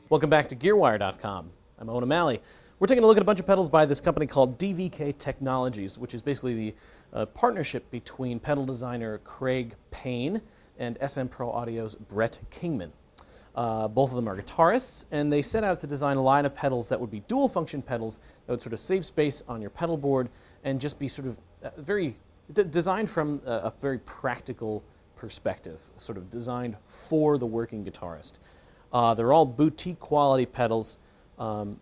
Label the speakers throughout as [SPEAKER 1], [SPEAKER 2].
[SPEAKER 1] Welcome back to GearWire.com. I'm Owen O'Malley. We're taking a look at a bunch of pedals by this company called Dvk Technologies, which is basically the partnership between pedal designer Craig Payne and SM Pro Audio's Brett Kingman. Both of them are guitarists, and they set out to design a line of pedals that would be dual function pedals that would sort of save space on your pedal board and just be sort of designed from a very practical perspective, sort of designed for the working guitarist. They're all boutique quality pedals, and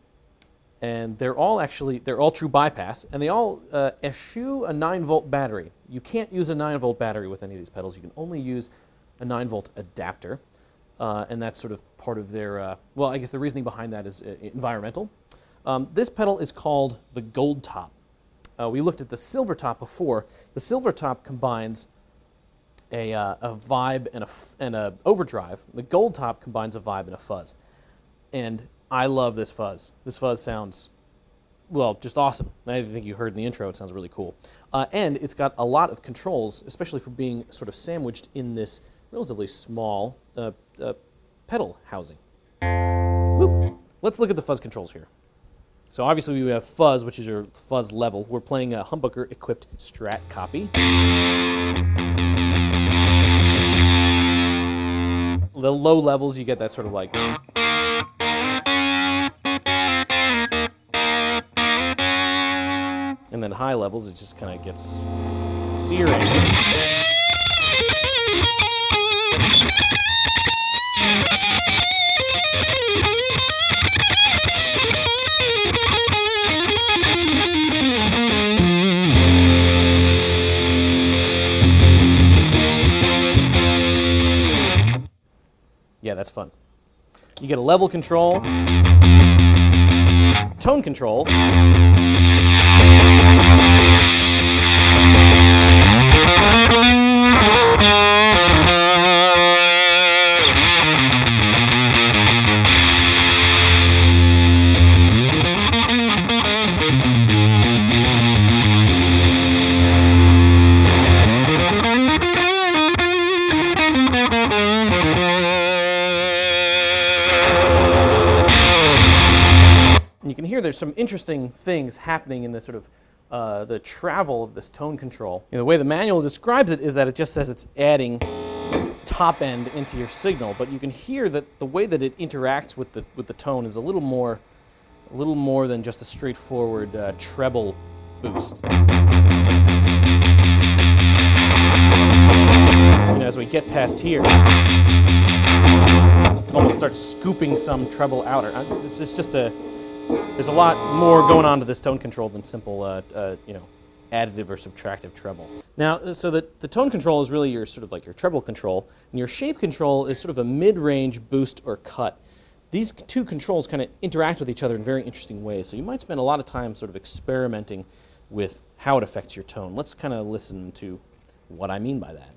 [SPEAKER 1] they're all true bypass, and they all eschew a 9-volt battery. You can't use a 9-volt battery with any of these pedals. You can only use a 9-volt adapter, and that's sort of part of their, well, I guess the reasoning behind that is environmental. This pedal is called the GoldTop. We looked at the SilverTop before. The SilverTop combines a vibe and a overdrive. The GoldTop combines a vibe and a fuzz. And I love this fuzz. This fuzz sounds, well, just awesome. I think you heard in the intro, it sounds really cool. And it's got a lot of controls, especially for being sort of sandwiched in this relatively small pedal housing. Whoop. Let's look at the fuzz controls here. So obviously we have fuzz, which is your fuzz level. We're playing a humbucker equipped Strat copy. The low levels, you get that sort of like. And then high levels, it just kind of gets searing. Yeah, that's fun. You get a level control, tone control, and you can hear there's some interesting things happening in the sort of the travel of this tone control. You know, the way the manual describes it is that it just says it's adding top end into your signal, but you can hear that the way that it interacts with the tone is a little more than just a straightforward treble boost. You know, as we get past here, it almost starts scooping some treble outer. It's just there's a lot more going on to this tone control than simple, you know, additive or subtractive treble. Now, so the tone control is really your sort of like your treble control, and your shape control is sort of a mid-range boost or cut. These two controls kind of interact with each other in very interesting ways, so you might spend a lot of time sort of experimenting with how it affects your tone. Let's kind of listen to what I mean by that.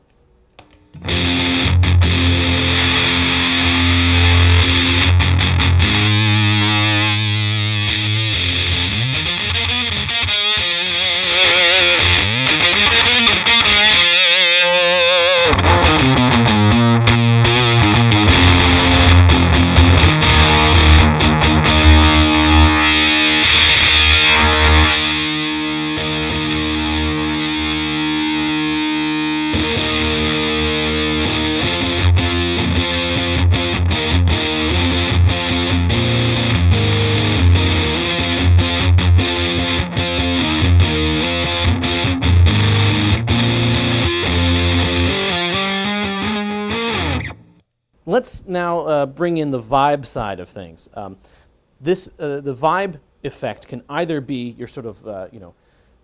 [SPEAKER 1] Let's now bring in the vibe side of things. The vibe effect can either be your sort of you know,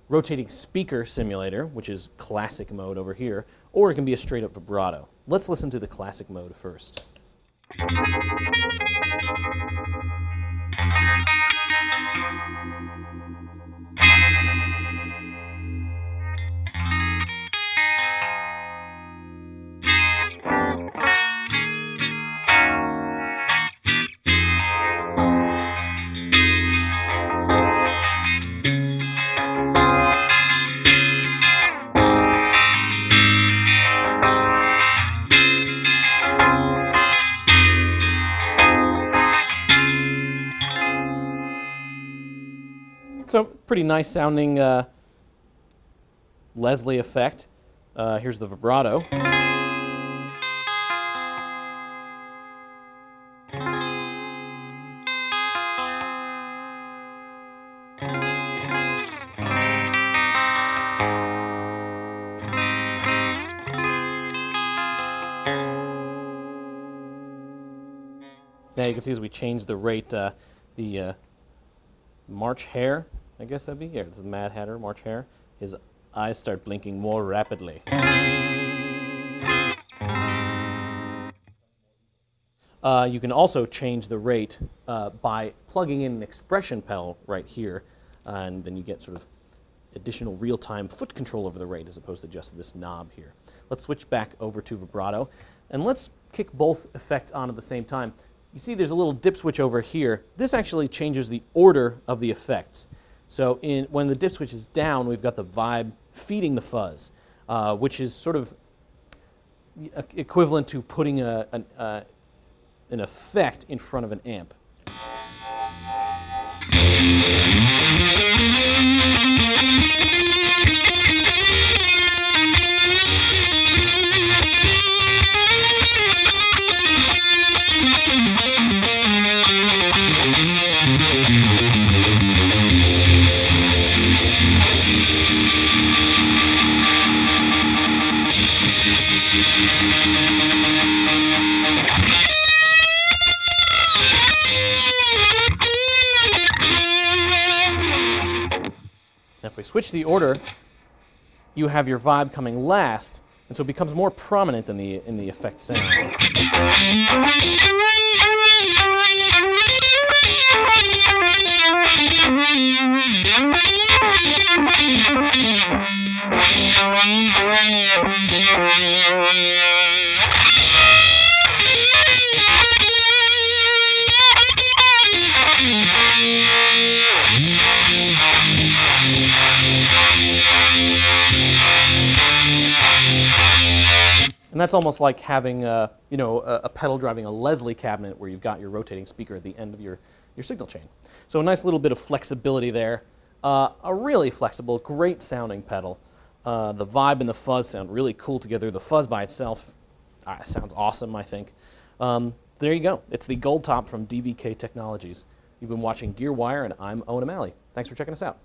[SPEAKER 1] rotating speaker simulator, which is classic mode over here, or it can be a straight up vibrato. Let's listen to the classic mode first. So pretty nice sounding Leslie effect. Here's the vibrato. Now you can see as we change the rate, the March Hare, I guess that'd be, here, this is the Mad Hatter, March Hare, his eyes start blinking more rapidly. You can also change the rate by plugging in an expression pedal right here, and then you get sort of additional real-time foot control over the rate as opposed to just this knob here. Let's switch back over to vibrato, and let's kick both effects on at the same time. You see there's a little dip switch over here. This actually changes the order of the effects. So when the dip switch is down, we've got the vibe feeding the fuzz, which is sort of equivalent to putting an effect in front of an amp. Now if we switch the order, you have your vibe coming last, and so it becomes more prominent in the effect sound. And that's almost like having a pedal driving a Leslie cabinet where you've got your rotating speaker at the end of your signal chain. So a nice little bit of flexibility there. A really flexible, great sounding pedal. The vibe and the fuzz sound really cool together. The fuzz by itself sounds awesome, I think. There you go. It's the GoldTop from Dvk Technologies. You've been watching GearWire, and I'm Owen O'Malley. Thanks for checking us out.